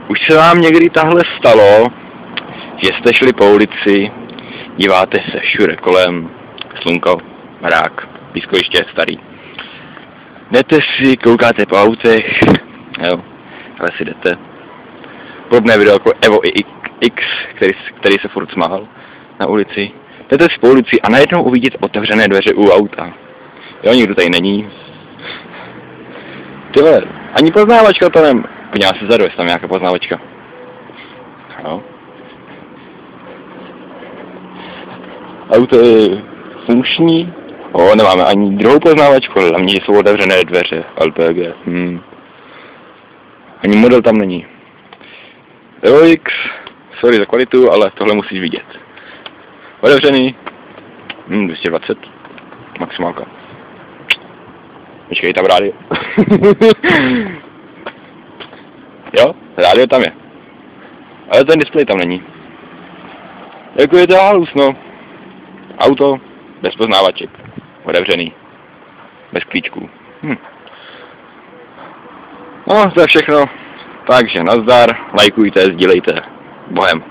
Už se vám někdy tahle stalo, že jste šli po ulici, díváte se všude kolem, slunko, mrák, pískoviště starý. Jdete si, koukáte po autech, jo, ale si jdete. Podobné video jako Evo X, který se furt smál na ulici. Jdete si po ulici a najednou uvidíte otevřené dveře u auta. Jo, nikdo tady není. Tyhle, ani poznávačka to nem... Podívá se zadu, jestli tam nějaká poznávačka. Jo. Auto je funkční. Nemáme ani druhou poznávačku, ale hlavně jsou otevřené dveře. LPG. Ani model tam není. Evo X, sorry za kvalitu, ale tohle musíš vidět. Otevřený. 220. Maximálka. Počkej, tam rádio. Jo, rádio tam je. Ale ten displej tam není. Jako je to halus, no. Auto, bez poznávaček. Otevřený. Bez klíčků. No, to je všechno. Takže nazdar, lajkujte, sdílejte. Bohem.